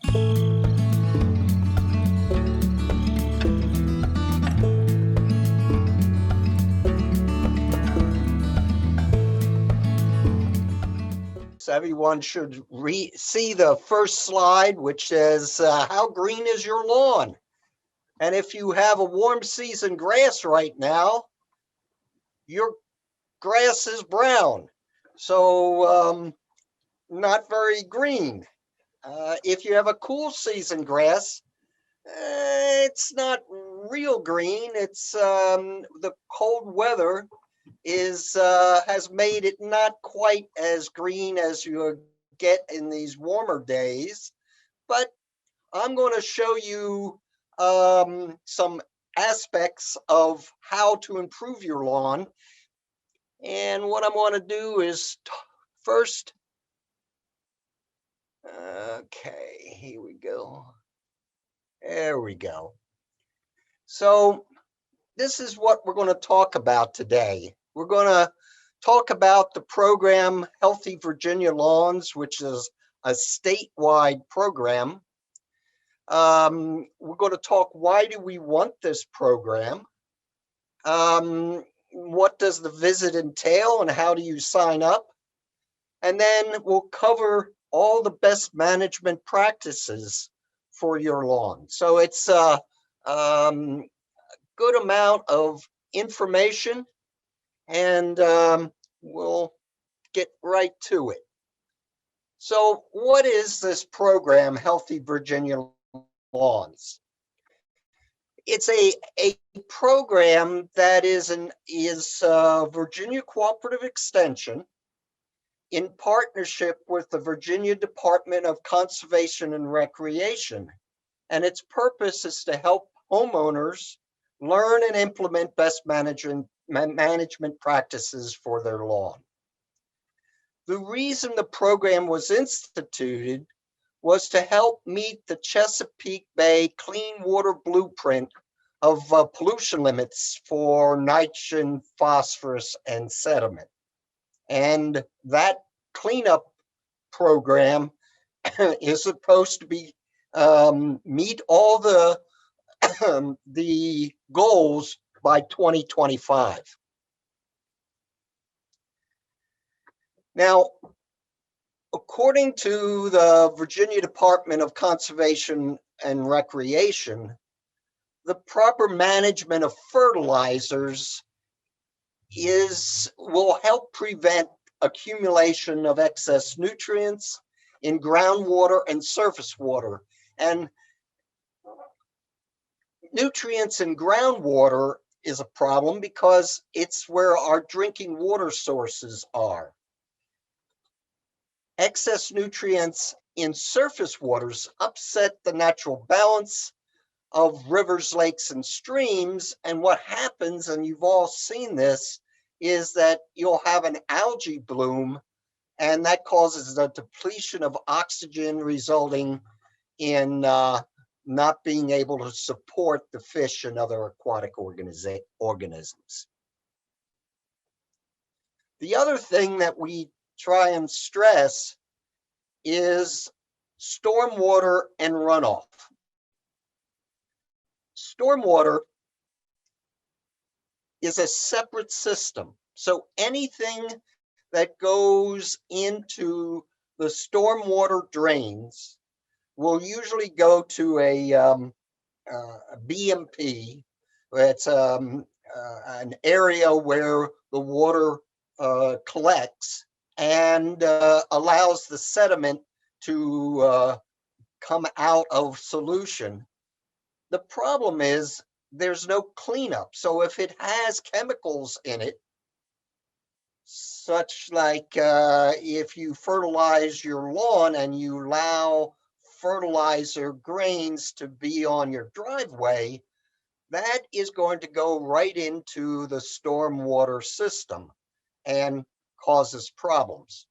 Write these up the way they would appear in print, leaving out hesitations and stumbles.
So everyone should see the first slide, which says, how green is your lawn? And if you have a warm season grass right now, your grass is brown. So not very green. If you have a cool season grass, it's not real green. It's the cold weather has made it not quite as green as you get in these warmer days. But I'm going to show you some aspects of how to improve your lawn. And what I want to do is first, okay, here we go. There we go. So this is what we're going to talk about today. We're going to talk about the program Healthy Virginia Lawns, which is a statewide program. We're going to talk, why do we want this program? What does the visit entail and how do you sign up? And then we'll cover all the best management practices for your lawn. So it's a good amount of information, and we'll get right to it. So what is this program, Healthy Virginia Lawns? It's a program that is Virginia Cooperative Extension in partnership with the Virginia Department of Conservation and Recreation. And its purpose is to help homeowners learn and implement best management practices for their lawn. The reason the program was instituted was to help meet the Chesapeake Bay Clean Water Blueprint of pollution limits for nitrogen, phosphorus, and sediment. And that cleanup program is supposed to be meet all the the goals by 2025. Now, according to the Virginia Department of Conservation and Recreation, the proper management of fertilizers will help prevent accumulation of excess nutrients in groundwater and surface water. And nutrients in groundwater is a problem because it's where our drinking water sources are. Excess nutrients in surface waters upset the natural balance of rivers, lakes, and streams. And what happens, and you've all seen this, is that you'll have an algae bloom, and that causes a depletion of oxygen, resulting in not being able to support the fish and other aquatic organisms. The other thing that we try and stress is stormwater and runoff. Stormwater is a separate system. So anything that goes into the stormwater drains will usually go to a BMP. It's an area where the water collects and allows the sediment to come out of solution. The problem is there's no cleanup. So if it has chemicals in it, such like if you fertilize your lawn and you allow fertilizer grains to be on your driveway, that is going to go right into the stormwater system and causes problems.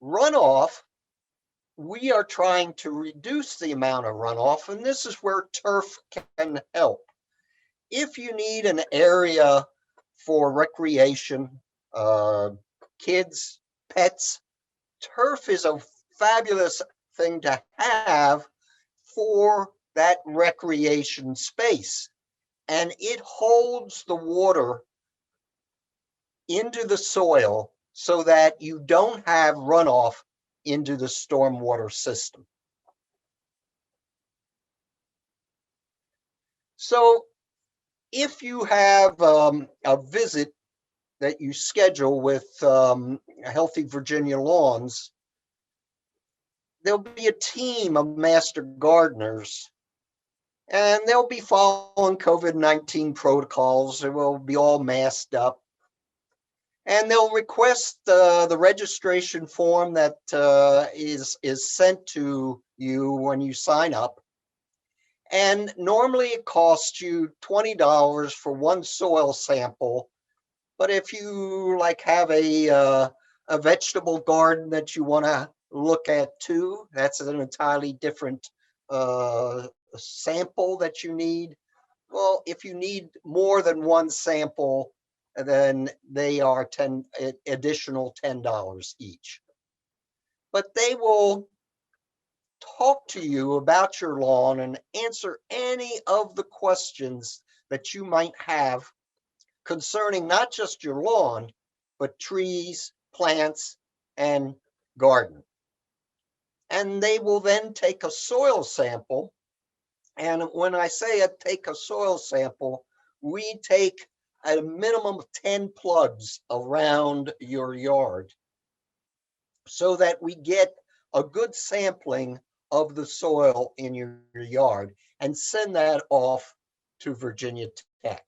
Runoff, we are trying to reduce the amount of runoff, and this is where turf can help. If you need an area for recreation, kids, pets, turf is a fabulous thing to have for that recreation space. And it holds the water into the soil so that you don't have runoff into the stormwater system. So if you have a visit that you schedule with Healthy Virginia Lawns, there'll be a team of master gardeners, and they'll be following COVID-19 protocols. They will be all masked up. And they'll request the registration form that is sent to you when you sign up. And normally it costs you $20 for one soil sample. But if you like have a vegetable garden that you want to look at too, that's an entirely different sample that you need. Well, if you need more than one sample, then they are additional $10 each. But they will talk to you about your lawn and answer any of the questions that you might have concerning not just your lawn, but trees, plants, and garden. And they will then take a soil sample. And when I say take a soil sample, we take a minimum of 10 plugs around your yard so that we get a good sampling of the soil in your yard and send that off to Virginia Tech.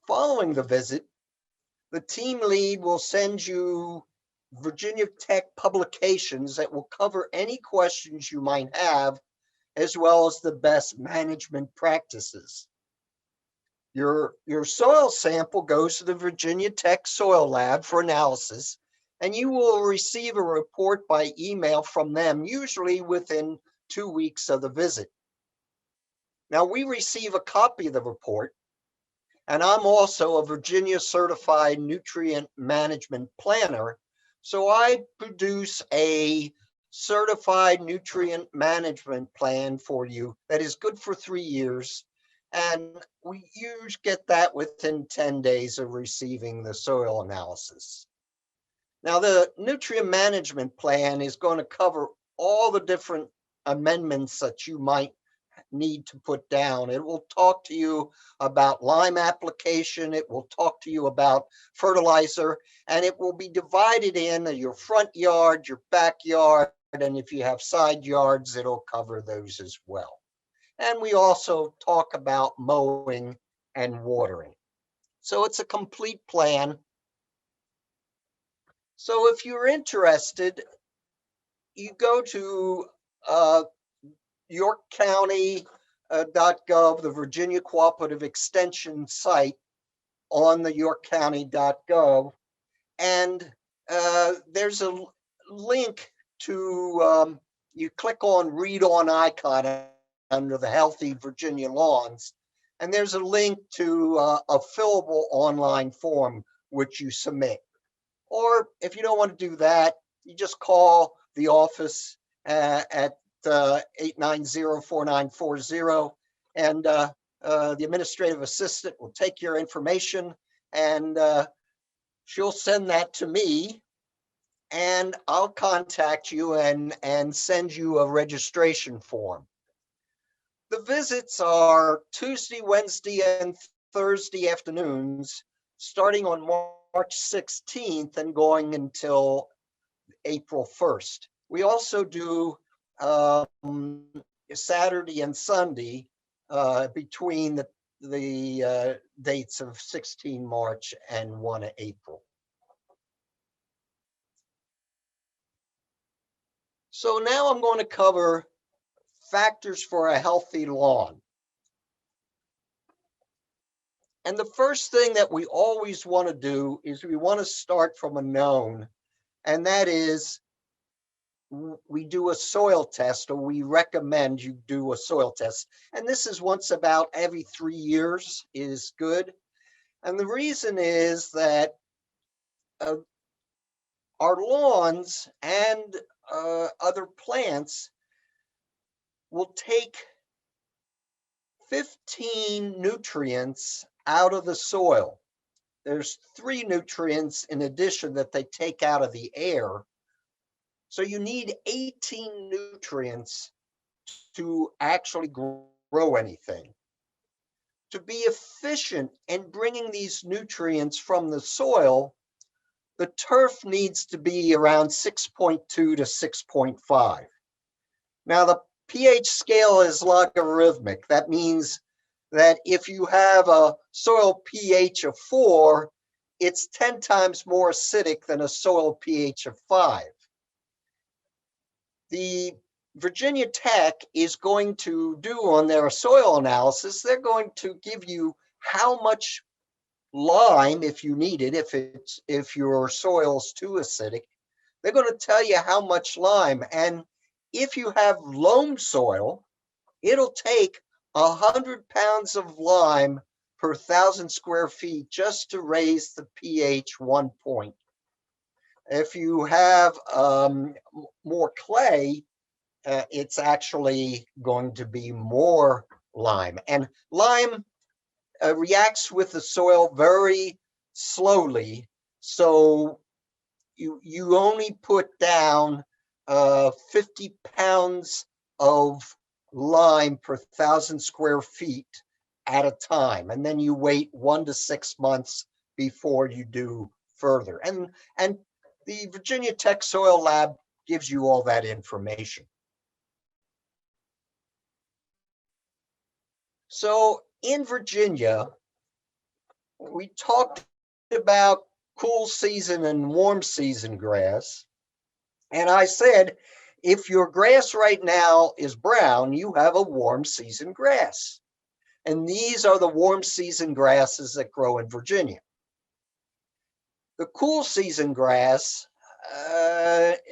Following the visit, the team lead will send you Virginia Tech publications that will cover any questions you might have, as well as the best management practices. Your soil sample goes to the Virginia Tech Soil Lab for analysis, and you will receive a report by email from them, usually within 2 weeks of the visit. Now, we receive a copy of the report, and I'm also a Virginia Certified Nutrient Management Planner, so I produce a certified nutrient management plan for you that is good for 3 years. And we usually get that within 10 days of receiving the soil analysis. Now, the nutrient management plan is going to cover all the different amendments that you might need to put down. It will talk to you about lime application. It will talk to you about fertilizer, and it will be divided in your front yard, your backyard, and if you have side yards, it'll cover those as well. And we also talk about mowing and watering. So it's a complete plan. So if you're interested, you go to yorkcounty.gov, the Virginia Cooperative Extension site on the yorkcounty.gov, and there's a link to, you click on read on icon under the Healthy Virginia Lawns, and there's a link to a fillable online form which you submit. Or if you don't want to do that, you just call the office at 890-4940, and the administrative assistant will take your information, and she'll send that to me, and I'll contact you and send you a registration form. The visits are Tuesday, Wednesday, and Thursday afternoons, starting on March 16th and going until April 1st. We also do Saturday and Sunday between the dates of 16 March and 1 April. So now I'm going to cover factors for a healthy lawn. And the first thing that we always want to do is we want to start from a known, and that is we do a soil test, or we recommend you do a soil test. And this is once about every 3 years is good. And the reason is that our lawns and other plants will take 15 nutrients out of the soil. There's 3 nutrients in addition that they take out of the air. So you need 18 nutrients to actually grow anything. To be efficient in bringing these nutrients from the soil, the turf needs to be around 6.2 to 6.5. Now, the pH scale is logarithmic. That means that if you have a soil pH of 4, it's 10 times more acidic than a soil pH of 5. The Virginia Tech is going to do on their soil analysis, they're going to give you how much lime, if you need it, if your soil's too acidic, they're going to tell you how much lime. And if you have loam soil, it'll take 100 pounds of lime per 1,000 square feet just to raise the pH 1 point. If you have more clay, it's actually going to be more lime. And lime reacts with the soil very slowly. So you only put down 50 pounds of lime per 1,000 square feet at a time. And then you wait 1 to 6 months before you do further. And the Virginia Tech Soil Lab gives you all that information. So in Virginia, we talked about cool season and warm season grass. And I said, if your grass right now is brown, you have a warm season grass. And these are the warm season grasses that grow in Virginia. The cool season grass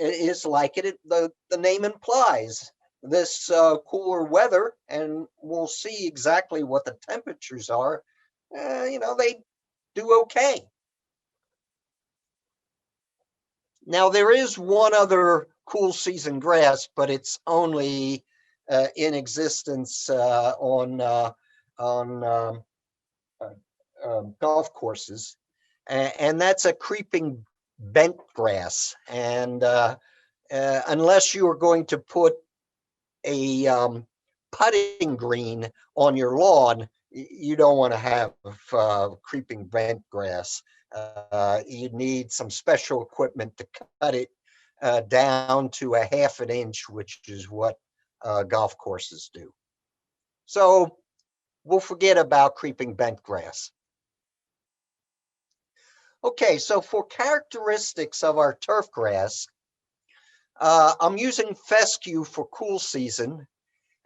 is like the name implies. This cooler weather, and we'll see exactly what the temperatures are, they do okay. Now, there is one other cool season grass, but it's only in existence on golf courses, and that's a creeping bent grass. And unless you are going to put a putting green on your lawn, you don't want to have creeping bent grass. You need some special equipment to cut it down to a 1/2 inch, which is what golf courses do. So we'll forget about creeping bent grass. Okay, so for characteristics of our turf grass, I'm using fescue for cool season,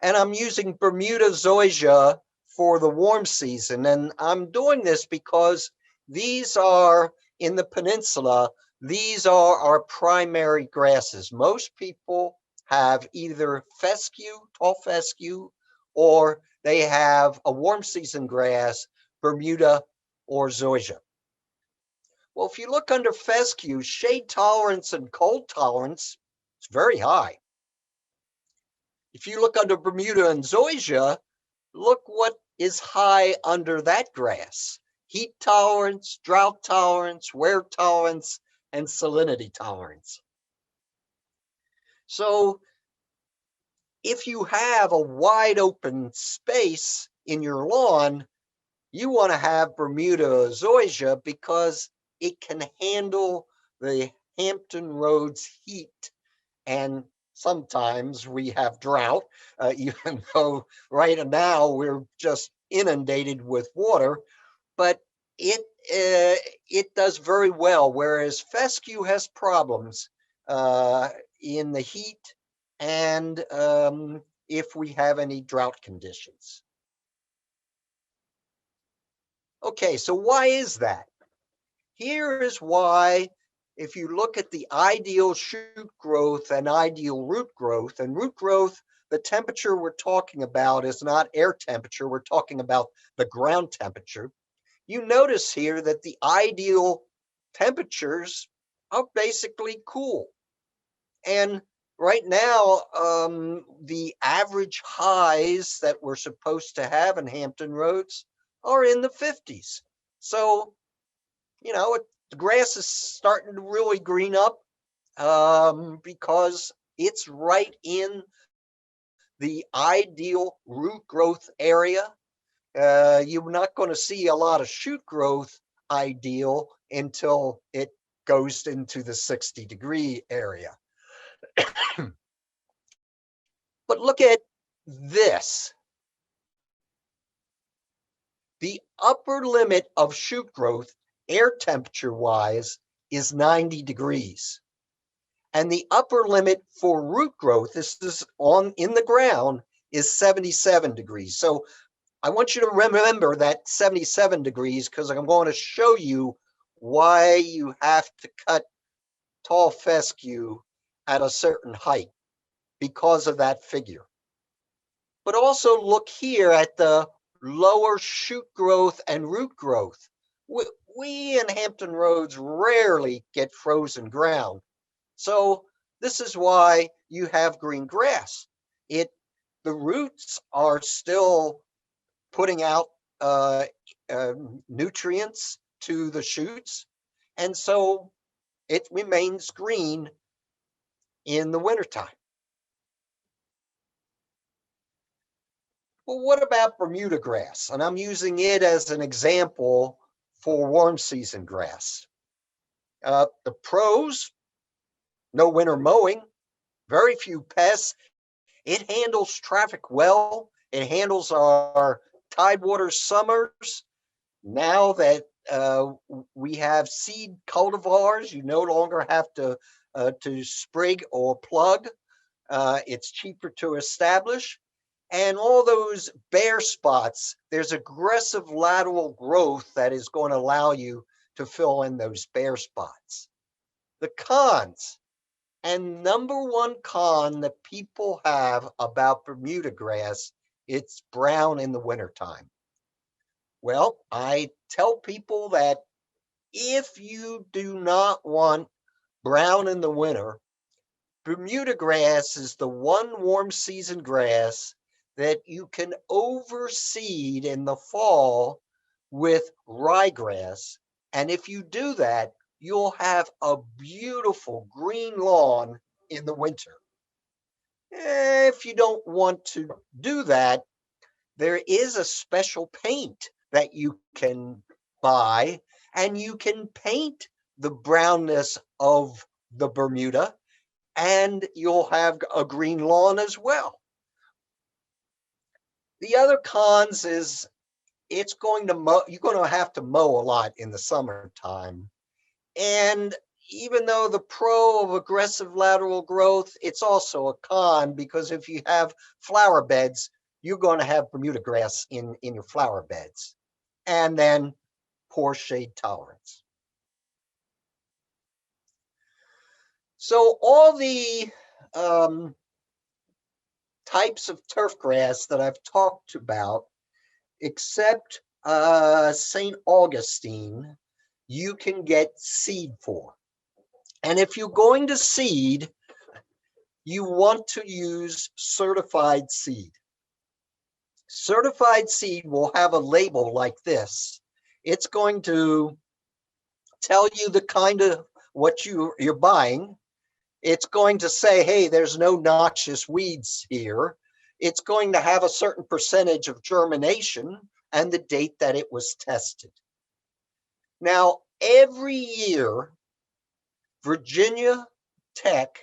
and I'm using Bermuda zoysia for the warm season. And I'm doing this because these are in the peninsula, these are our primary grasses. Most people have either fescue, tall fescue, or they have a warm season grass, Bermuda or zoysia. Well, if you look under fescue, shade tolerance and cold tolerance, it's very high. If you look under Bermuda and zoysia, look what is high under that grass: heat tolerance, drought tolerance, wear tolerance, and salinity tolerance. So if you have a wide open space in your lawn, you want to have Bermuda zoysia because it can handle the Hampton Roads heat. And sometimes we have drought, even though right now we're just inundated with water, but it does very well, whereas fescue has problems in the heat and if we have any drought conditions. Okay, so why is that? Here is why. If you look at the ideal shoot growth and ideal root growth, and root growth, the temperature we're talking about is not air temperature, we're talking about the ground temperature. You notice here that the ideal temperatures are basically cool. And right now, the average highs that we're supposed to have in Hampton Roads are in the 50s. So, the grass is starting to really green up because it's right in the ideal root growth area. You're not going to see a lot of shoot growth ideal until it goes into the 60-degree area. But look at this. The upper limit of shoot growth, air temperature wise, is 90 degrees. And the upper limit for root growth, this is in the ground, is 77 degrees. So I want you to remember that 77 degrees because I'm going to show you why you have to cut tall fescue at a certain height because of that figure. But also look here at the lower shoot growth and root growth. We in Hampton Roads rarely get frozen ground. So this is why you have green grass. The roots are still putting out nutrients to the shoots, and so it remains green in the wintertime. Well, what about Bermuda grass? And I'm using it as an example for warm season grass. The pros: no winter mowing, very few pests. It handles traffic well. It handles our tidewater summers. Now that we have seed cultivars, you no longer have to sprig or plug. It's cheaper to establish. And all those bare spots, there's aggressive lateral growth that is going to allow you to fill in those bare spots. The cons, and number one con that people have about Bermuda grass, it's brown in the wintertime. Well, I tell people that if you do not want brown in the winter, Bermuda grass is the one warm season grass that you can overseed in the fall with ryegrass. And if you do that, you'll have a beautiful green lawn in the winter. If you don't want to do that, there is a special paint that you can buy, and you can paint the brownness of the Bermuda, and you'll have a green lawn as well. The other cons is you're going to have to mow a lot in the summertime. And even though the pro of aggressive lateral growth, it's also a con because if you have flower beds, you're going to have Bermuda grass in your flower beds. And then poor shade tolerance. So all the types of turf grass that I've talked about, except St. Augustine, you can get seed for. And if you're going to seed, you want to use certified seed. Certified seed will have a label like this. It's going to tell you the kind of what you're buying. It's going to say, hey, there's no noxious weeds here. It's going to have a certain percentage of germination and the date that it was tested. Now, every year, Virginia Tech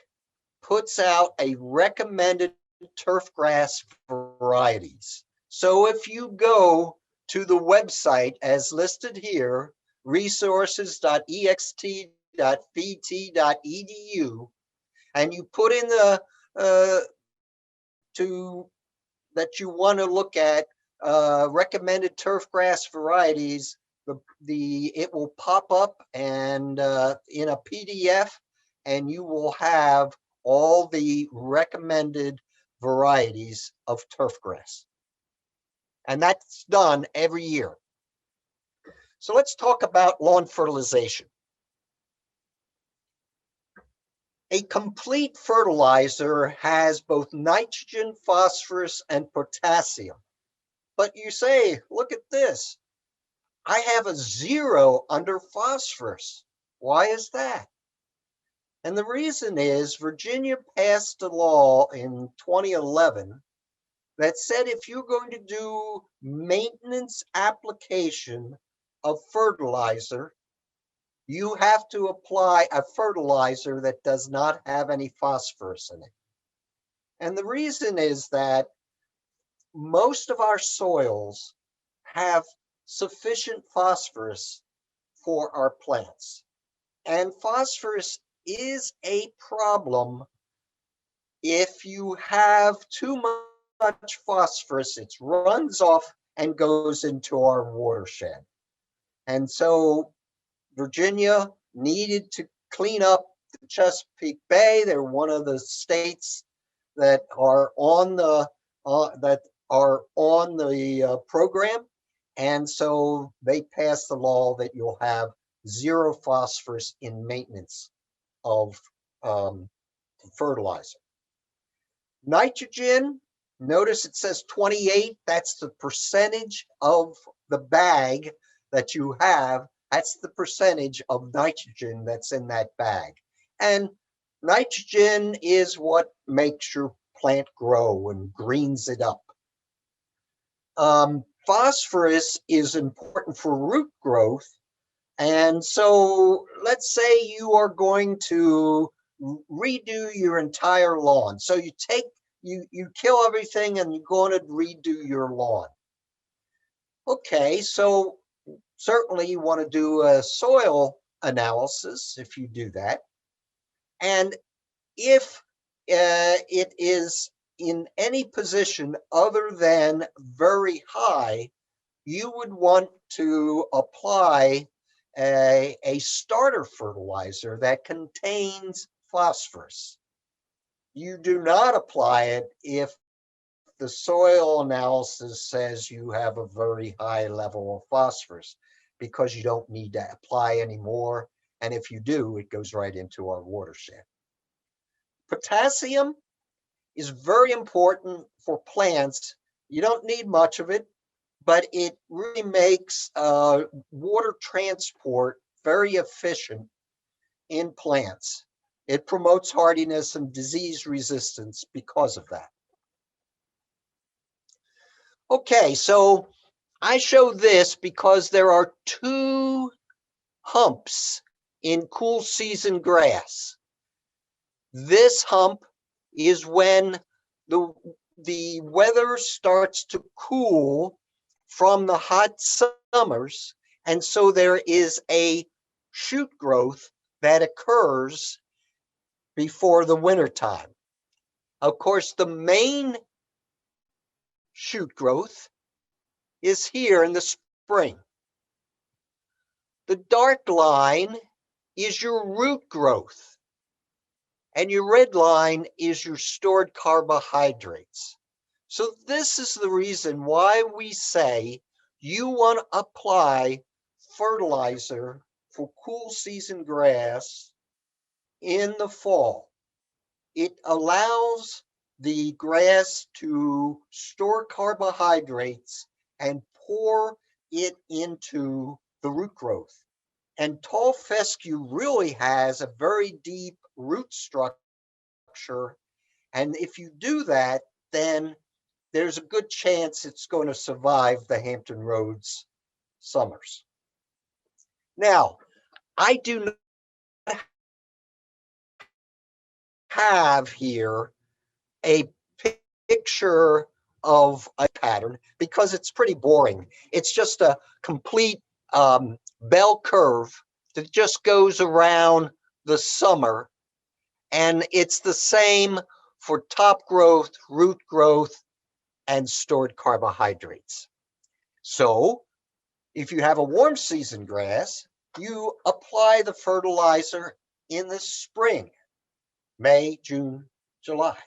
puts out a recommended turf grass varieties. So if you go to the website as listed here, resources.ext.vt.edu, and you put in the that you want to look at recommended turf grass varieties, it will pop up and in a PDF, and you will have all the recommended varieties of turf grass. And that's done every year. So let's talk about lawn fertilization. A complete fertilizer has both nitrogen, phosphorus, and potassium. But you say, look at this. I have a 0 under phosphorus. Why is that? And the reason is Virginia passed a law in 2011 that said if you're going to do maintenance application of fertilizer, you have to apply a fertilizer that does not have any phosphorus in it. And the reason is that most of our soils have sufficient phosphorus for our plants. And phosphorus is a problem. If you have too much phosphorus, it runs off and goes into our watershed. And so Virginia needed to clean up the Chesapeake Bay. They're one of the states that are on the program, and so they passed the law that you'll have 0 phosphorus in maintenance of fertilizer. Nitrogen, notice it says 28. That's the percentage of the bag that you have. That's the percentage of nitrogen that's in that bag. And nitrogen is what makes your plant grow and greens it up. Phosphorus is important for root growth. And so let's say you are going to redo your entire lawn. So you kill everything and you're going to redo your lawn. Okay, so certainly you want to do a soil analysis if you do that. And if it is in any position other than very high, you would want to apply a starter fertilizer that contains phosphorus. You do not apply it if the soil analysis says you have a very high level of phosphorus, because you don't need to apply anymore. And if you do, it goes right into our watershed. Potassium is very important for plants. You don't need much of it, but it really makes water transport very efficient in plants. It promotes hardiness and disease resistance because of that. Okay, so I show this because there are 2 humps in cool season grass. This hump is when the weather starts to cool from the hot summers, and so there is a shoot growth that occurs before the winter time. Of course, the main shoot growth is here in the spring. The dark line is your root growth, and your red line is your stored carbohydrates. So this is the reason why we say you want to apply fertilizer for cool season grass in the fall. It allows the grass to store carbohydrates and pour it into the root growth. And tall fescue really has a very deep root structure. And if you do that, then there's a good chance it's going to survive the Hampton Roads summers. Now, I do not have here a picture of a pattern because it's pretty boring. It's just a complete bell curve that just goes around the summer, and it's the same for top growth, root growth, and stored carbohydrates. So if you have a warm season grass, you apply the fertilizer in the spring, May, June, July.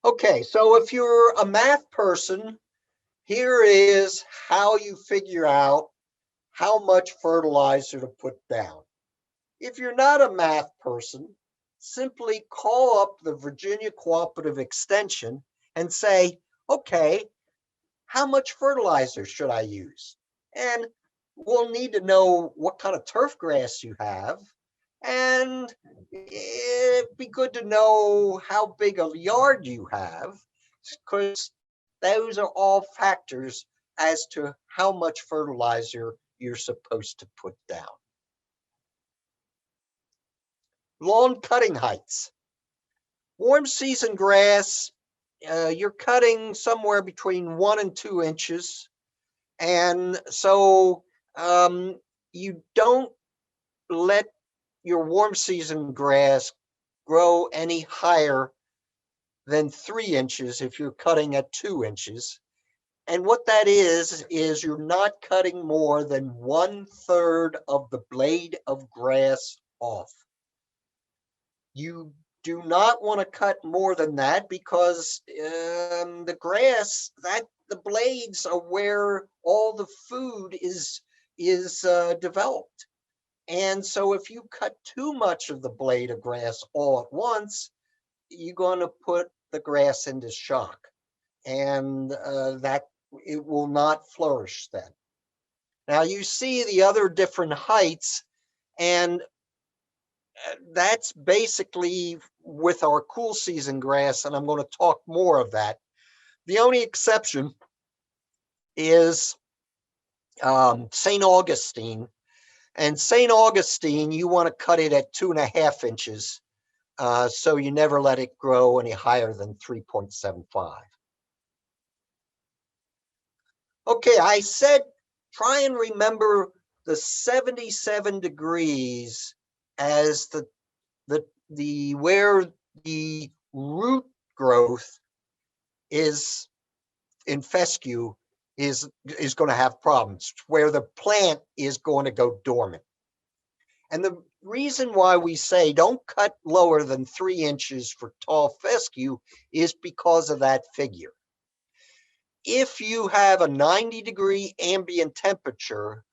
Okay, so if you're a math person, here is how you figure out how much fertilizer to put down. If you're not a math person, simply call up the Virginia Cooperative Extension and say, okay, how much fertilizer should I use? And we'll need to know what kind of turf grass you have. And it'd be good to know how big a yard you have, because those are all factors as to how much fertilizer you're supposed to put down. Lawn cutting heights. Warm season grass, you're cutting somewhere between 1 and 2 inches. And so you don't let your warm season grass grow any higher than 3 inches if you're cutting at 2 inches. And what that is you're not cutting more than 1/3 of the blade of grass off. You do not want to cut more than that, because the grass, that the blades are where all the food is developed. And so if you cut too much of the blade of grass all at once, you're going to put the grass into shock, and that it will not flourish then. Now you see the other different heights, and that's basically with our cool season grass, and I'm going to talk more of that. The only exception is St. Augustine. And St. Augustine, you want to cut it at 2.5 inches, so you never let it grow any higher than 3.75. Okay, I said try and remember the 77 degrees as the where the root growth is in fescue is going to have problems, where the plant is going to go dormant. And the reason why we say don't cut lower than 3 inches for tall fescue is because of that figure. If you have a 90-degree ambient temperature,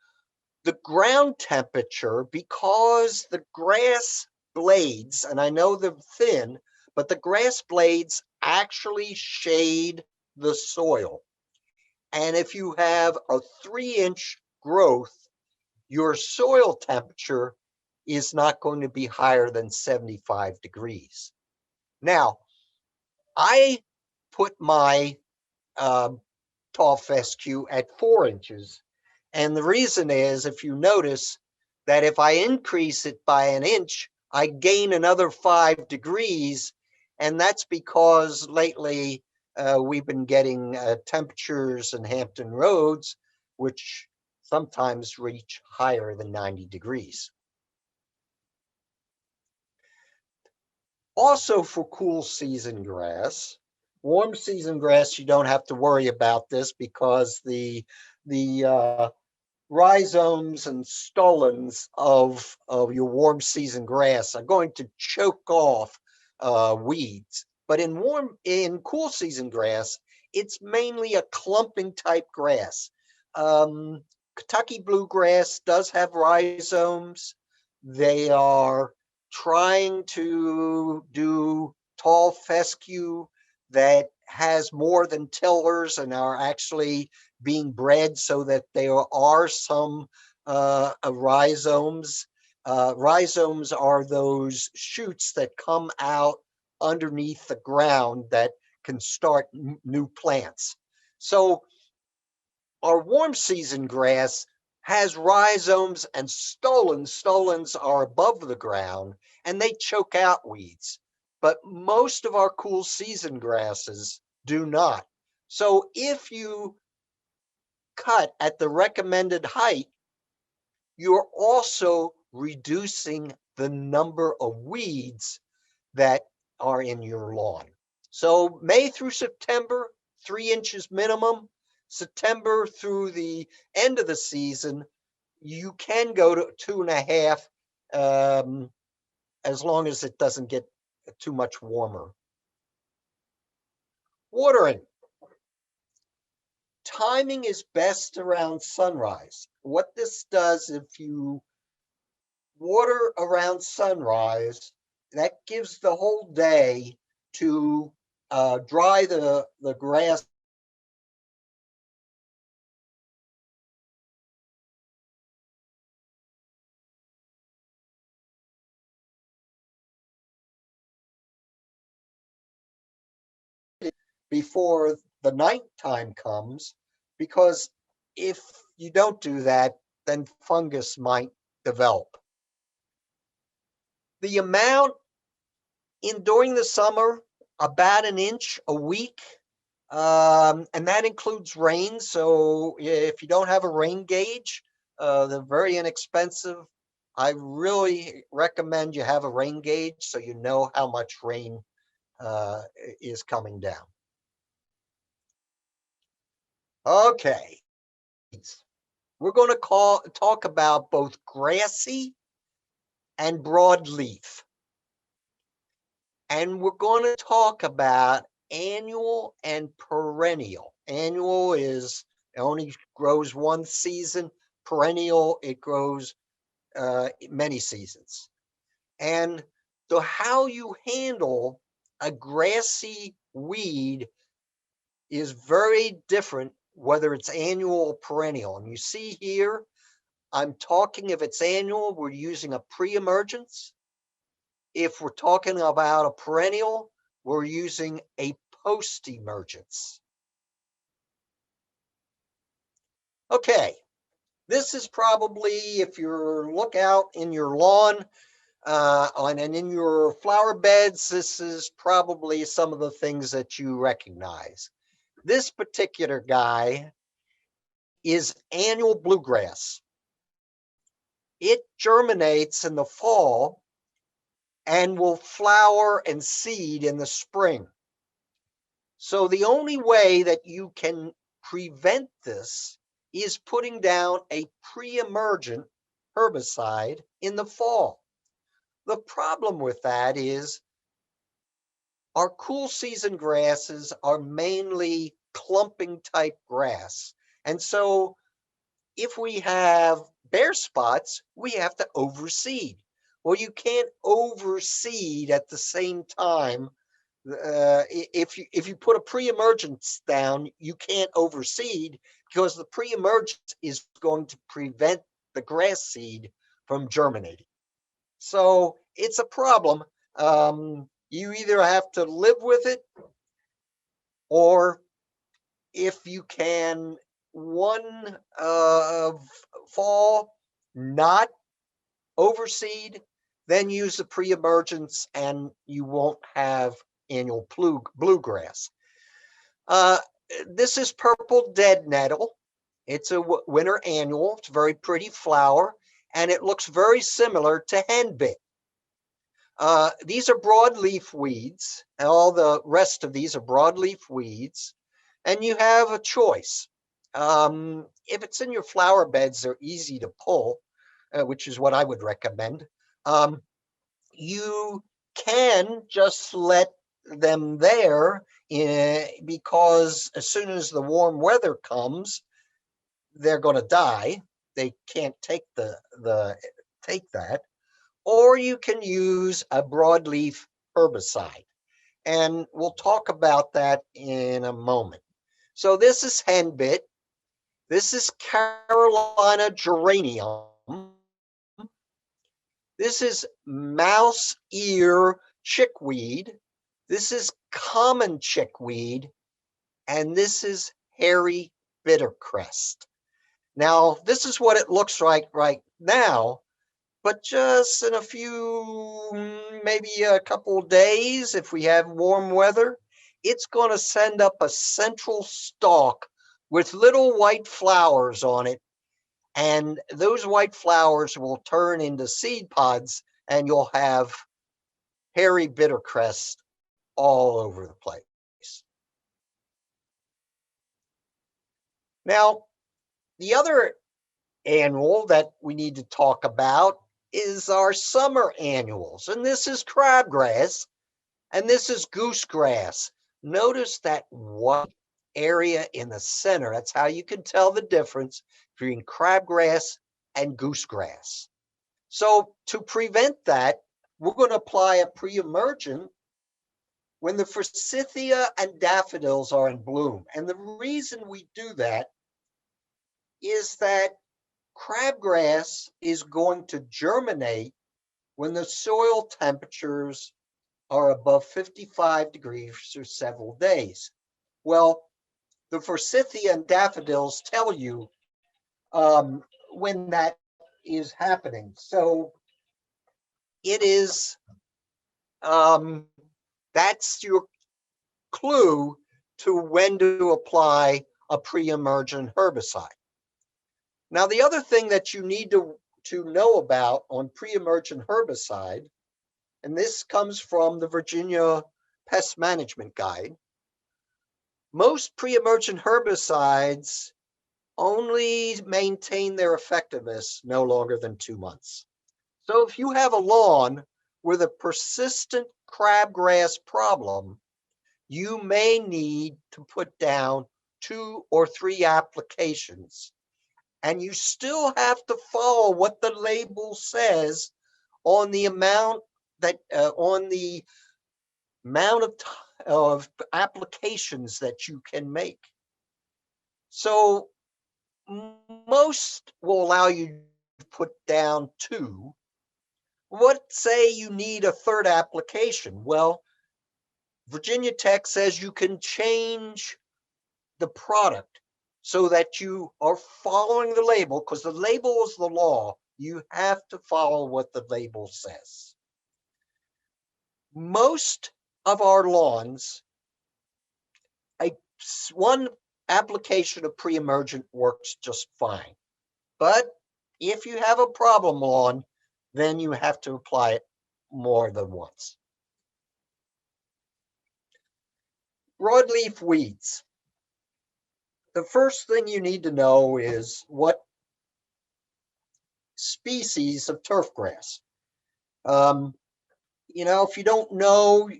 the ground temperature, because the grass blades, and I know they're thin, but the grass blades actually shade the soil. And if you have a 3-inch growth, your soil temperature is not going to be higher than 75 degrees. Now, I put my tall fescue at 4 inches. And the reason is, if you notice that if I increase it by an inch, I gain another 5 degrees. And that's because lately we've been getting temperatures in Hampton Roads, which sometimes reach higher than 90 degrees. Also for cool season grass, warm season grass, you don't have to worry about this, because the rhizomes and stolons of your warm season grass are going to choke off weeds. But in cool season grass, it's mainly a clumping type grass. Kentucky bluegrass does have rhizomes. They are trying to do tall fescue that has more than tillers and are actually being bred so that there are some rhizomes. Rhizomes are those shoots that come out underneath the ground that can start new plants. So our warm season grass has rhizomes and stolons. Stolons are above the ground and they choke out weeds. But most of our cool season grasses do not. So if you cut at the recommended height, you're also reducing the number of weeds that are in your lawn. So May through September, 3 inches minimum. September through the end of the season, you can go to 2.5, as long as it doesn't get too much warmer. Watering. timing is best around sunrise. What this does, if you water around sunrise, that gives the whole day to dry the grass before the nighttime comes, because if you don't do that, then fungus might develop. The amount in during the summer, about an inch a week, and that includes rain. So if you don't have a rain gauge, they're very inexpensive. I really recommend you have a rain gauge so you know how much rain uh, is coming down. Okay, we're going to talk about both grassy and broadleaf. And we're going to talk about annual and perennial. Annual is it only grows one season. Perennial, it grows many seasons. And so how you handle a grassy weed is very different whether it's annual or perennial. And you see here, I'm talking if it's annual, we're using a pre-emergence. If we're talking about a perennial, we're using a post-emergence. Okay, this is probably, if you look out in your lawn and in your flower beds, this is probably some of the things that you recognize. This particular guy is annual bluegrass. It germinates in the fall and will flower and seed in the spring. So the only way that you can prevent this is putting down a pre-emergent herbicide in the fall. The problem with that is our cool season grasses are mainly clumping type grass. And so if we have bare spots, we have to overseed. Well, you can't overseed at the same time. If you put a pre-emergence down, you can't overseed because the pre-emergence is going to prevent the grass seed from germinating. So it's a problem. You either have to live with it, or if you can one fall not overseed, then use the pre-emergence and you won't have annual bluegrass. This is purple dead nettle. It's a winter annual. It's a very pretty flower, and it looks very similar to henbit. These are broadleaf weeds, and all the rest of these are broadleaf weeds, and you have a choice. If it's in your flower beds, they're easy to pull, which is what I would recommend. You can just let them there because as soon as the warm weather comes, they're going to die. They can't take take that. Or you can use a broadleaf herbicide. And we'll talk about that in a moment. So this is henbit. This is Carolina geranium. This is mouse ear chickweed. This is common chickweed. And this is hairy bittercrest. Now, this is what it looks like right now, but just in a few, maybe a couple of days, if we have warm weather, it's going to send up a central stalk with little white flowers on it. And those white flowers will turn into seed pods, and you'll have hairy bittercrest all over the place. Now, the other annual that we need to talk about is our summer annuals. And this is crabgrass and this is goosegrass. Notice that white area in the center. That's how you can tell the difference between crabgrass and goosegrass. So to prevent that, we're going to apply a pre-emergent when the forsythia and daffodils are in bloom. And the reason we do that is that crabgrass is going to germinate when the soil temperatures are above 55 degrees for several days. Well, the forsythia and daffodils tell you when that is happening. So it is, that's your clue to when to apply a pre-emergent herbicide. Now, the other thing that you need to know about on pre-emergent herbicide, and this comes from the Virginia Pest Management Guide, most pre-emergent herbicides only maintain their effectiveness no longer than 2 months. So if you have a lawn with a persistent crabgrass problem, you may need to put down 2 or 3 applications. And you still have to follow what the label says on the amount that of applications that you can make. So most will allow you to put down 2. What say you need a 3rd application? Well, Virginia Tech says you can change the product so that you are following the label, because the label is the law. You have to follow what the label says. Most of our lawns, one application of pre-emergent works just fine. But if you have a problem lawn, then you have to apply it more than once. Broadleaf weeds. The first thing you need to know is what species of turfgrass. If you don't know,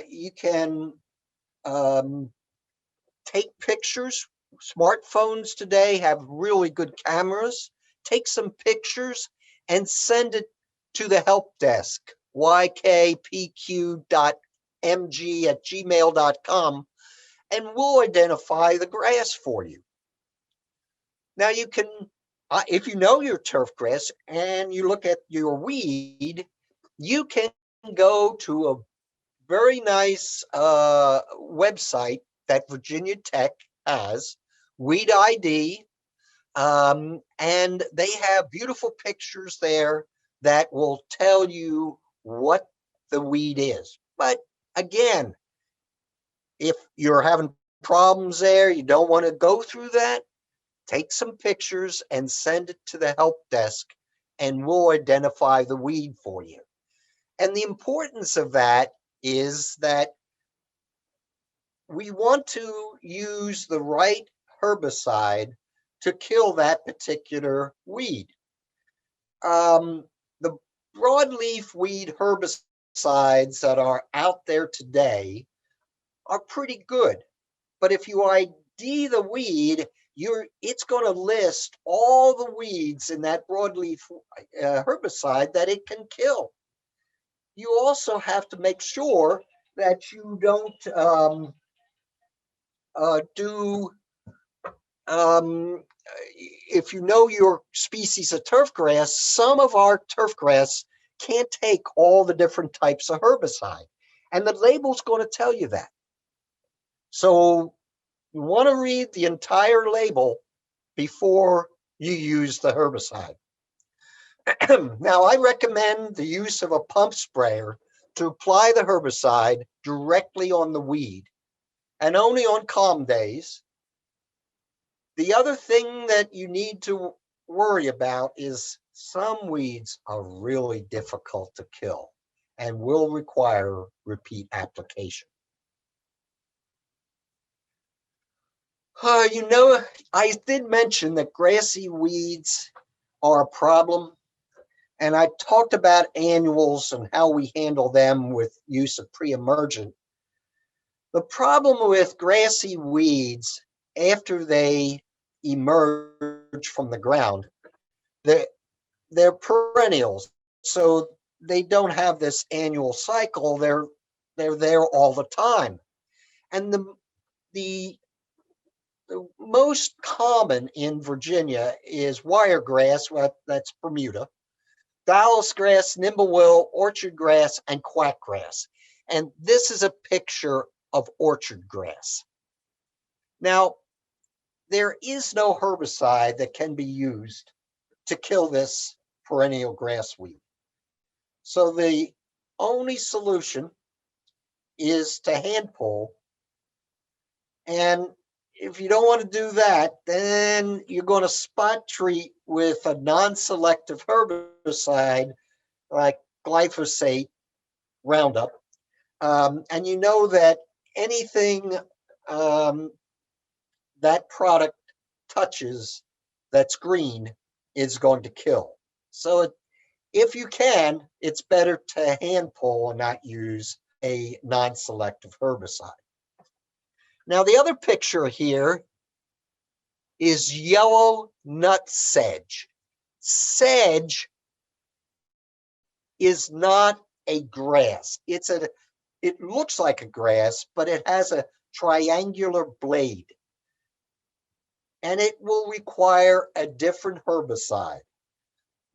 you can take pictures. Smartphones today have really good cameras. Take some pictures and send it to the help desk, ykpq.mg@gmail.com, and we'll identify the grass for you. Now you can, if you know your turf grass and you look at your weed, you can go to a very nice website that Virginia Tech has, Weed ID, and they have beautiful pictures there that will tell you what the weed is. But again, if you're having problems there, you don't want to go through that, take some pictures and send it to the help desk, and we'll identify the weed for you. And the importance of that is that we want to use the right herbicide to kill that particular weed. The broadleaf weed herbicides that are out there today are pretty good. But if you ID the weed, it's going to list all the weeds in that broadleaf herbicide that it can kill. You also have to make sure that you don't if you know your species of turfgrass, some of our turfgrass can't take all the different types of herbicide, and the label's going to tell you that. So you want to read the entire label before you use the herbicide. Now, I recommend the use of a pump sprayer to apply the herbicide directly on the weed, and only on calm days. The other thing that you need to worry about is some weeds are really difficult to kill and will require repeat application. I did mention that grassy weeds are a problem, and I talked about annuals and how we handle them with use of pre-emergent. The problem with grassy weeds after they emerge from the ground, they're, they're perennials. So they don't have this annual cycle. They're there all the time. And the most common in Virginia is wiregrass, that's Bermuda, Dallas grass, nimblewill, orchard grass, and quackgrass. And this is a picture of orchard grass. Now, there is no herbicide that can be used to kill this perennial grass weed. So the only solution is to hand pull. And if you don't want to do that, then you're going to spot treat with a non-selective herbicide like glyphosate, Roundup. And you know that anything that product touches that's green is going to kill. So if you can, it's better to hand pull and not use a non-selective herbicide. Now, the other picture here is yellow nut sedge. Sedge is not a grass. It looks like a grass, but it has a triangular blade. And it will require a different herbicide.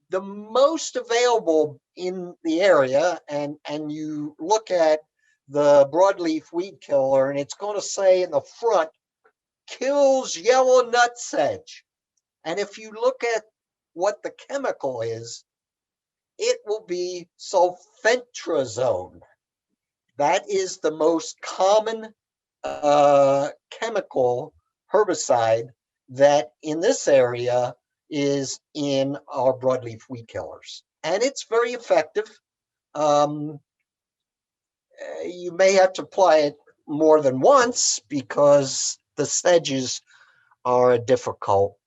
The most available in the area, and you look at the broadleaf weed killer, and it's going to say in the front, kills yellow nut sedge. And if you look at what the chemical is, it will be sulfentrazone. That is the most common chemical herbicide that in this area is in our broadleaf weed killers. And it's very effective. You may have to apply it more than once because the sedges are a difficult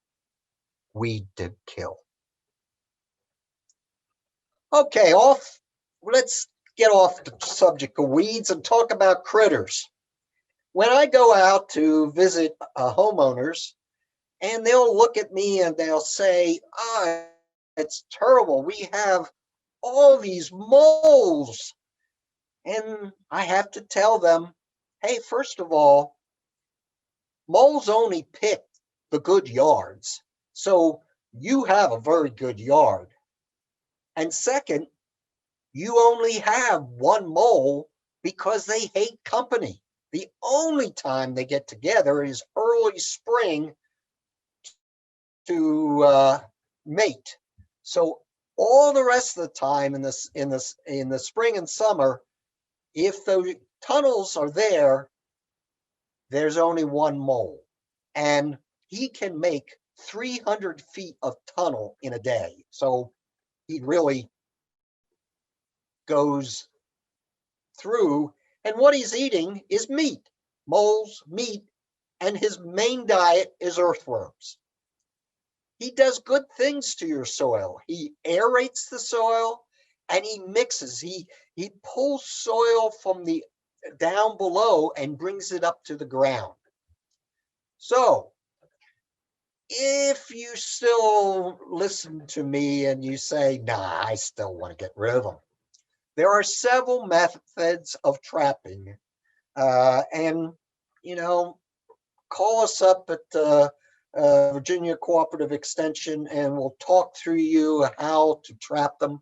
weed to kill. Okay, let's get off the subject of weeds and talk about critters. When I go out to visit homeowners, and they'll look at me and they'll say, it's terrible. We have all these moles. And I have to tell them, hey, first of all, moles only pick the good yards. So you have a very good yard. And second, you only have one mole because they hate company. The only time they get together is early spring to mate. So all the rest of the time in the spring and summer, if the tunnels are there, there's only one mole, and he can make 300 feet of tunnel in a day. So he really goes through, and what he's eating is meat, moles, meat, and his main diet is earthworms. He does good things to your soil. He aerates the soil and he mixes. He pulls soil from the down below and brings it up to the ground. So if you still listen to me and you say, nah, I still want to get rid of them, there are several methods of trapping. And, call us up at Virginia Cooperative Extension and we'll talk through you how to trap them.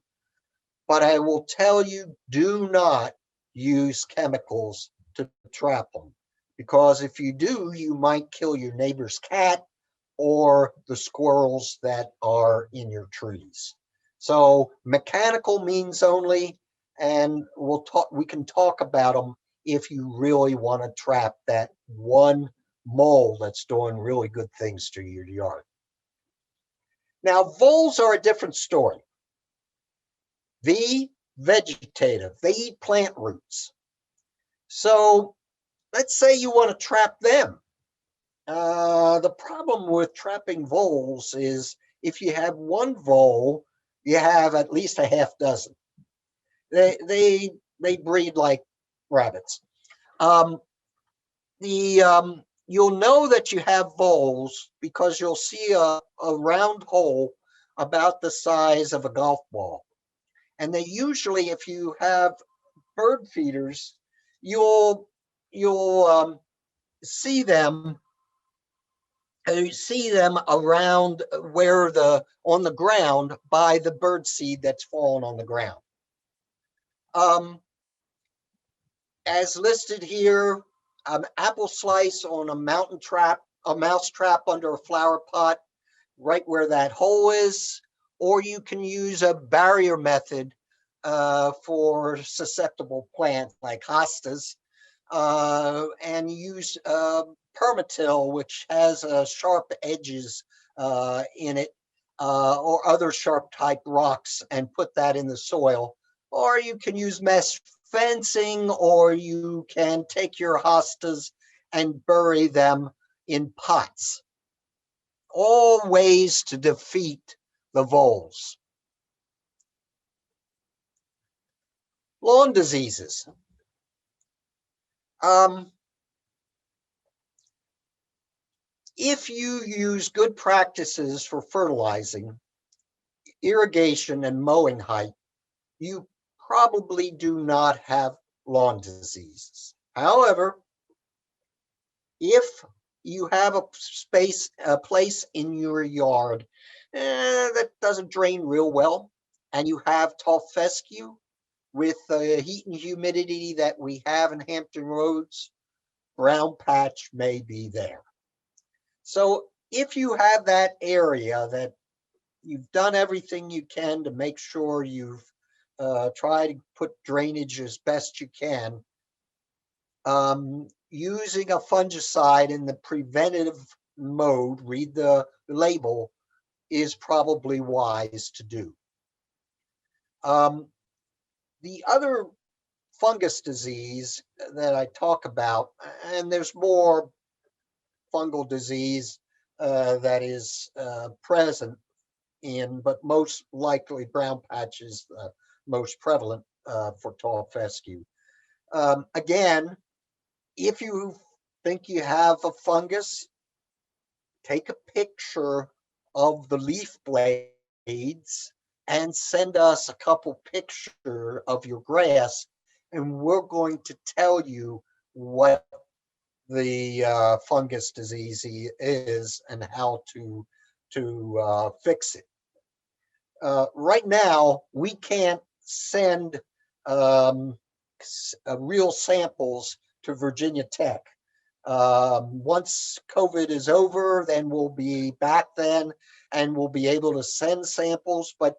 But I will tell you, do not use chemicals to trap them, because if you do, you might kill your neighbor's cat or the squirrels that are in your trees. So mechanical means only, and we can talk about them if you really want to trap that one mole that's doing really good things to your yard. Now, voles are a different story. Vegetative, they eat plant roots. So let's say you want to trap them. The problem with trapping voles is if you have one vole, you have at least a half dozen. They breed like rabbits. You'll know that you have voles because you'll see a round hole about the size of a golf ball. And they usually, if you have bird feeders, you'll see them around where on the ground by the bird seed that's fallen on the ground. As listed here, apple slice on a mouse trap under a flower pot, right where that hole is, or you can use a barrier method for susceptible plants like hostas, and use permatil, which has sharp edges in it, or other sharp type rocks, and put that in the soil. Or you can use mesh fencing, or you can take your hostas and bury them in pots. All ways to defeat the voles. Lawn diseases. If you use good practices for fertilizing, irrigation, and mowing height, you probably do not have lawn diseases. However, if you have a place in your yard that doesn't drain real well, and you have tall fescue with the heat and humidity that we have in Hampton Roads, brown patch may be there. So if you have that area that you've done everything you can to make sure you've tried to put drainage as best you can, using a fungicide in the preventative mode, read the label, is probably wise to do. The other fungus disease that I talk about, and there's more fungal disease that is present in, but most likely brown patch is most prevalent for tall fescue. Again, if you think you have a fungus, take a picture of the leaf blades and send us a couple pictures of your grass, and we're going to tell you what the fungus disease is and how to fix it. Right now, we can't send real samples to Virginia Tech. Once COVID is over, then we'll be back then, and we'll be able to send samples. But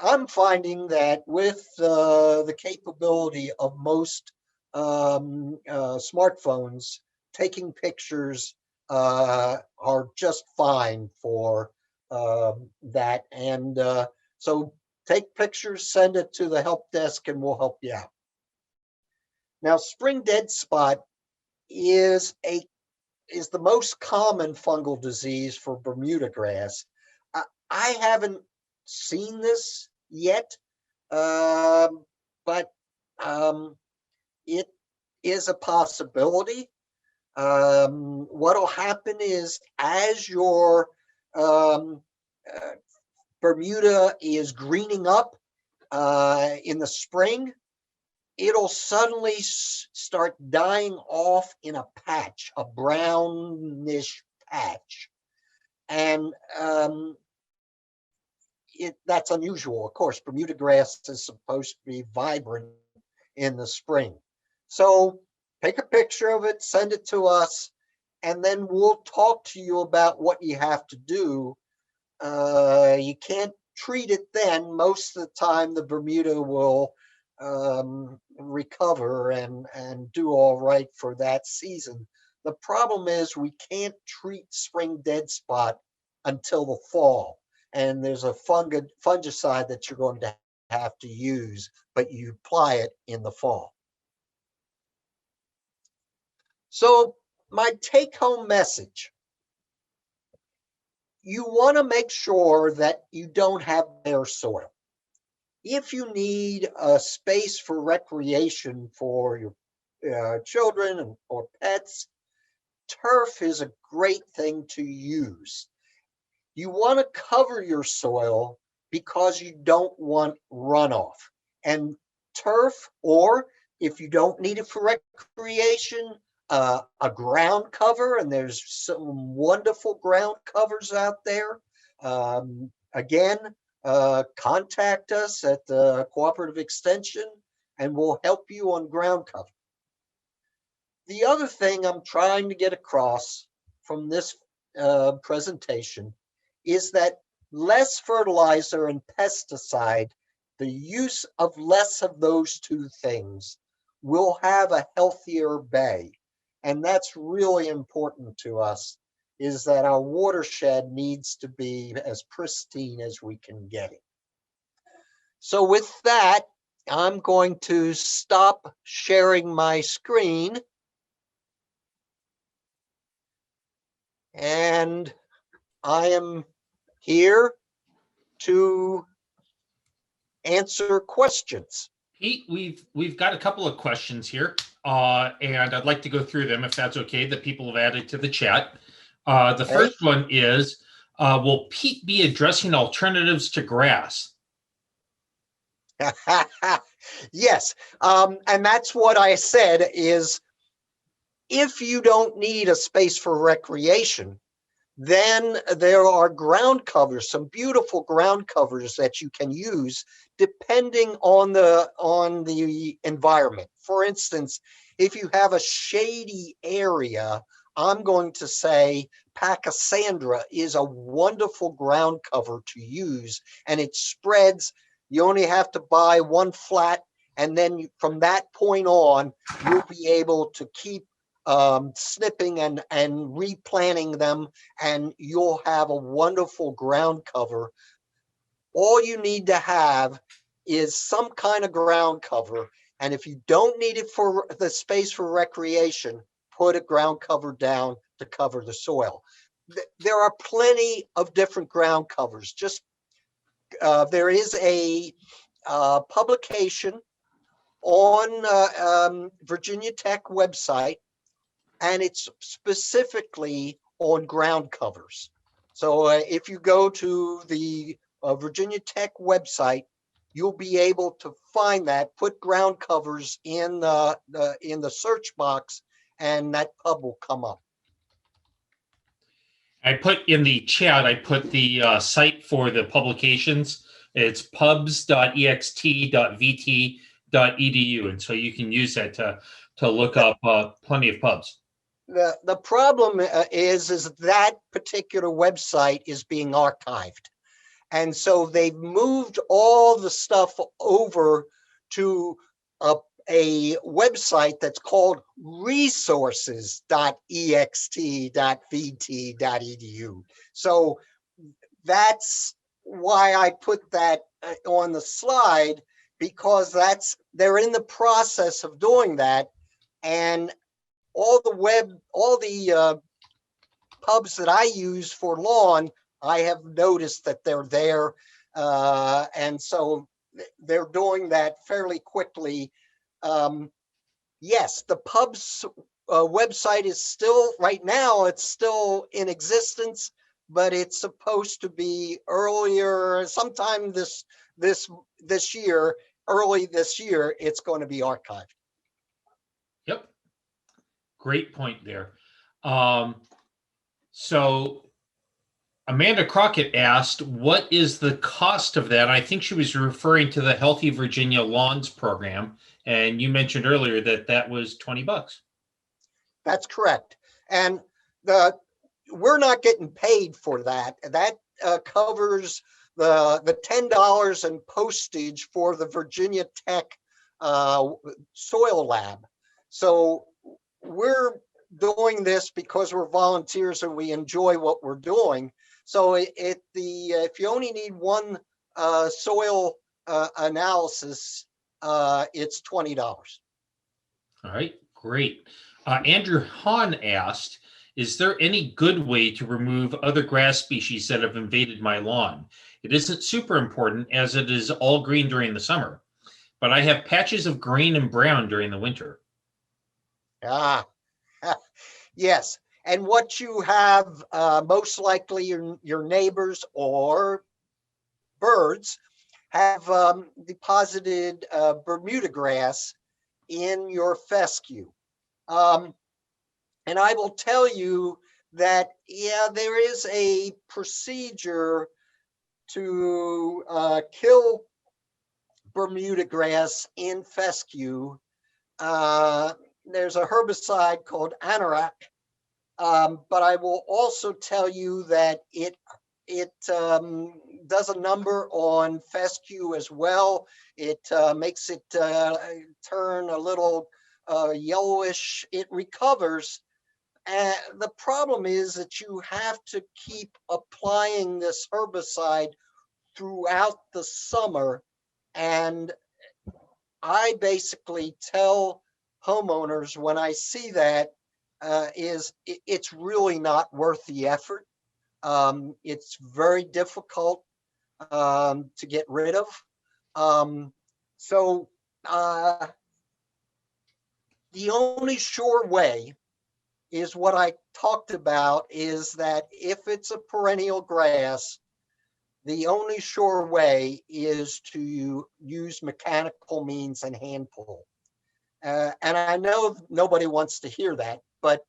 I'm finding that with the capability of most smartphones, taking pictures are just fine for that. And so take pictures, send it to the help desk, and we'll help you out. Now, spring dead spot is the most common fungal disease for Bermuda grass. I haven't seen this yet, but it is a possibility. What'll happen is, as your Bermuda is greening up in the spring, it'll suddenly start dying off in a patch, a brownish patch. And that's unusual. Of course, Bermuda grass is supposed to be vibrant in the spring. So take a picture of it, send it to us, and then we'll talk to you about what you have to do. You can't treat it then. Most of the time, the Bermuda will recover and do all right for that season. The problem is we can't treat spring dead spot until the fall, and there's a fungicide that you're going to have to use, but you apply it in the fall. So my take-home message: you want to make sure that you don't have bare soil. If you need a space for recreation for your children or pets, turf is a great thing to use. You want to cover your soil because you don't want runoff. And turf, or if you don't need it for recreation, a ground cover, and there's some wonderful ground covers out there. Again, contact us at the Cooperative Extension and we'll help you on ground cover. The other thing I'm trying to get across from this presentation is that less fertilizer and pesticide, the use of less of those two things, will have a healthier bay. And that's really important to us, is that our watershed needs to be as pristine as we can get it. So with that, I'm going to stop sharing my screen. And I am here to answer questions. Pete, we've got a couple of questions here, and I'd like to go through them if that's okay, that people have added to the chat. The first one is, will Pete be addressing alternatives to grass? Yes, and that's what I said is, if you don't need a space for recreation, then there are ground covers, some beautiful ground covers that you can use depending on the environment. For instance, if you have a shady area, I'm going to say Pachysandra is a wonderful ground cover to use, and it spreads. You only have to buy one flat, and then from that point on, you'll be able to keep snipping and replanting them, and you'll have a wonderful ground cover. All you need to have is some kind of ground cover, and if you don't need it for the space for recreation, put a ground cover down to cover the soil. There are plenty of different ground covers. Just there is a publication on Virginia Tech website, and it's specifically on ground covers. So if you go to the Virginia Tech website, you'll be able to find that. Put ground covers in the search box, and that pub will come up. I put in the chat, I put the site for the publications. It's pubs.ext.vt.edu, and so you can use that to look up plenty of pubs. The problem is that particular website is being archived. And so they've moved all the stuff over to a website that's called resources.ext.vt.edu. So that's why I put that on the slide, because they're in the process of doing that. And all the pubs that I use for lawn, I have noticed that they're there. And so they're doing that fairly quickly. Yes, the pub's website is still, right now, it's still in existence, but it's supposed to be earlier, sometime this year, early this year, it's going to be archived. Yep. Great point there. So Amanda Crockett asked, what is the cost of that? I think she was referring to the Healthy Virginia Lawns program. And you mentioned earlier that that was $20. That's correct. And we're not getting paid for that. That covers the $10 in postage for the Virginia Tech soil lab. So we're doing this because we're volunteers and we enjoy what we're doing. So if you only need one soil analysis, it's $20. All right, great. Andrew Hahn asked, is there any good way to remove other grass species that have invaded my lawn? It isn't super important as it is all green during the summer, but I have patches of green and brown during the winter. Yes, And what you have, most likely your neighbors or birds have deposited Bermuda grass in your fescue. Um, and I will tell you that, yeah, there is a procedure to kill Bermuda grass in fescue. There's a herbicide called Anorak, but I will also tell you that it does a number on fescue as well. It makes it turn a little yellowish. It recovers. And the problem is that you have to keep applying this herbicide throughout the summer. And I basically tell homeowners when I see that it's really not worth the effort. It's very difficult to get rid of. Um, so uh, the only sure way is what I talked about, is that if it's a perennial grass, the only sure way is to use mechanical means and hand pull. And I know nobody wants to hear that, but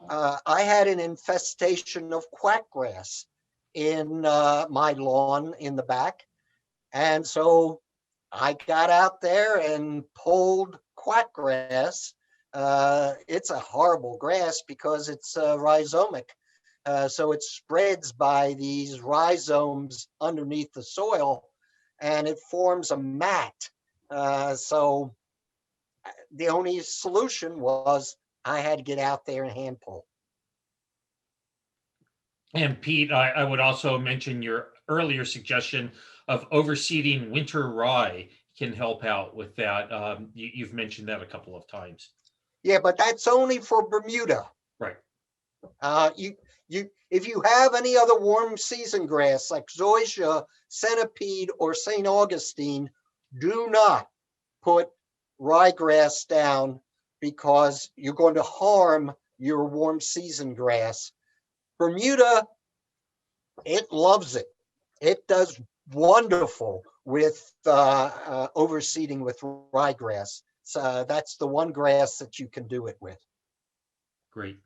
I had an infestation of quackgrass in my lawn in the back. And so I got out there and pulled quackgrass. It's a horrible grass because it's rhizomic. So it spreads by these rhizomes underneath the soil and it forms a mat. So the only solution was I had to get out there and hand pull. And Pete, I would also mention your earlier suggestion of overseeding winter rye can help out with that. You've mentioned that a couple of times. Yeah, but that's only for Bermuda. Right. If you have any other warm season grass like zoysia, centipede, or St. Augustine, do not put ryegrass down because you're going to harm your warm season grass. Bermuda, it loves it. It does wonderful with overseeding with ryegrass. So that's the one grass that you can do it with. Great.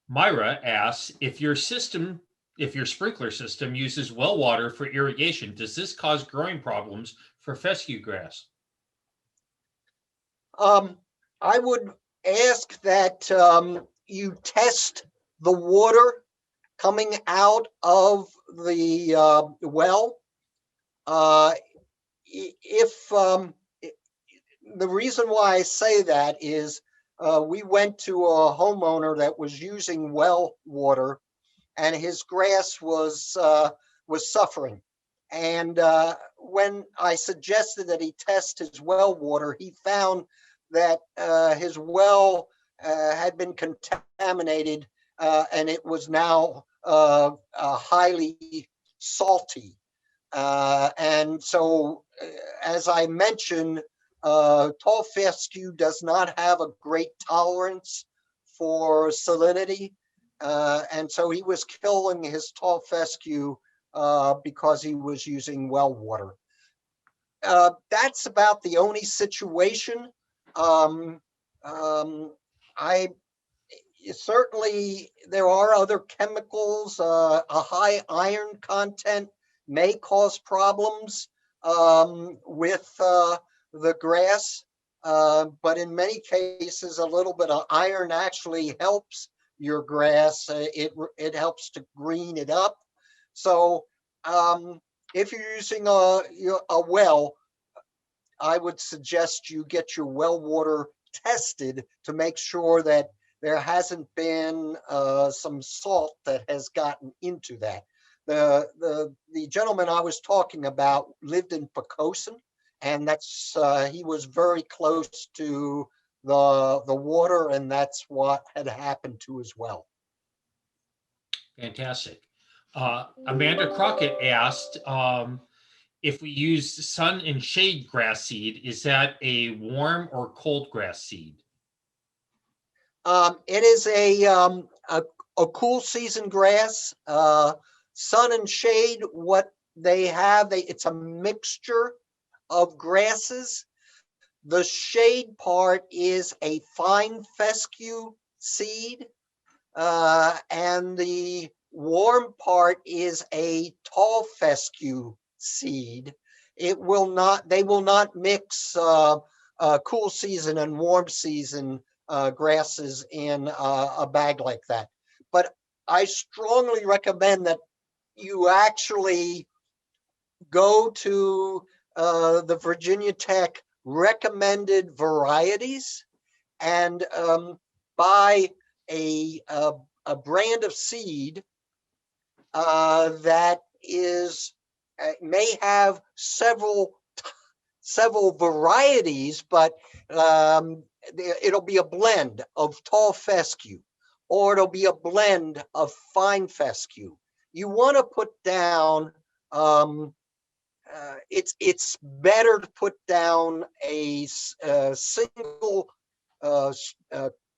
Myra asks, if your sprinkler system uses well water for irrigation, does this cause growing problems for fescue grass? I would ask that you test the water coming out of the well. If the reason why I say that is we went to a homeowner that was using well water, and his grass was suffering. And when I suggested that he test his well water, he found that his well had been contaminated and it was now highly salty. And so, as I mentioned, tall fescue does not have a great tolerance for salinity. And so he was killing his tall fescue because he was using well water. That's about the only situation. I certainly, there are other chemicals. A high iron content may cause problems with the grass, but in many cases, a little bit of iron actually helps your grass. It helps to green it up. So if you're using a well, I would suggest you get your well water tested to make sure that there hasn't been some salt that has gotten into that. The gentleman I was talking about lived in Poquoson, and that's he was very close to the water, and that's what had happened to his well. Fantastic. Amanda Crockett asked, if we use sun and shade grass seed, is that a warm or cold grass seed? It is a cool season grass, sun and shade. What they have, it's a mixture of grasses. The shade part is a fine fescue seed, and the warm part is a tall fescue seed. They will not mix cool season and warm season grasses in a bag like that. But I strongly recommend that you actually go to the Virginia Tech recommended varieties and buy a brand of seed that is may have several varieties, but it'll be a blend of tall fescue, or it'll be a blend of fine fescue. You want to put down. It's better to put down a single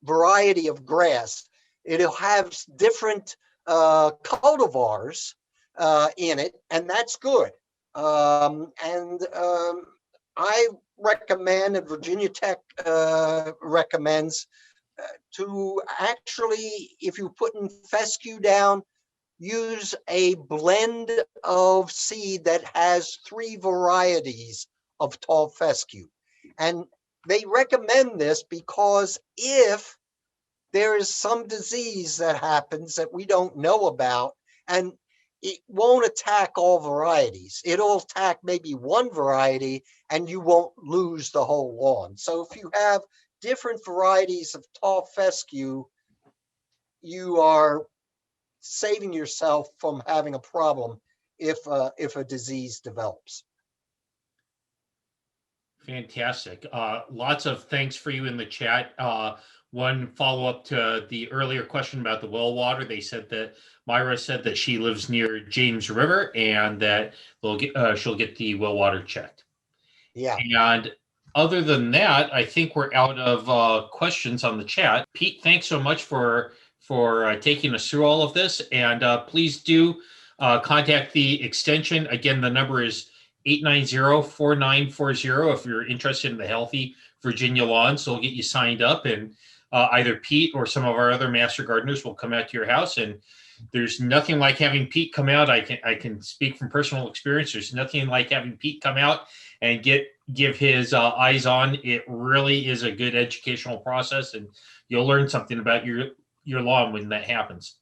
variety of grass. It'll have different cultivars in it, and that's good. I recommend, and Virginia Tech recommends, to actually, if you put in fescue down, use a blend of seed that has 3 varieties of tall fescue. And they recommend this because if there is some disease that happens that we don't know about, and it won't attack all varieties, it'll attack maybe one variety and you won't lose the whole lawn. So if you have different varieties of tall fescue, you are saving yourself from having a problem if a disease develops. Fantastic. Lots of thanks for you in the chat. One follow-up to the earlier question about the well water. They said that Myra said that she lives near James River and that she'll get the well water checked. Yeah. And other than that, I think we're out of questions on the chat. Pete, thanks so much for taking us through all of this. And please do contact the extension. Again, the number is 890-4940 if you're interested in the Healthy Virginia Lawn. So we'll get you signed up, and either Pete or some of our other master gardeners will come out to your house. And there's nothing like having Pete come out. I can speak from personal experience. There's nothing like having Pete come out and give his eyes on. It really is a good educational process, and you'll learn something about your lawn when that happens.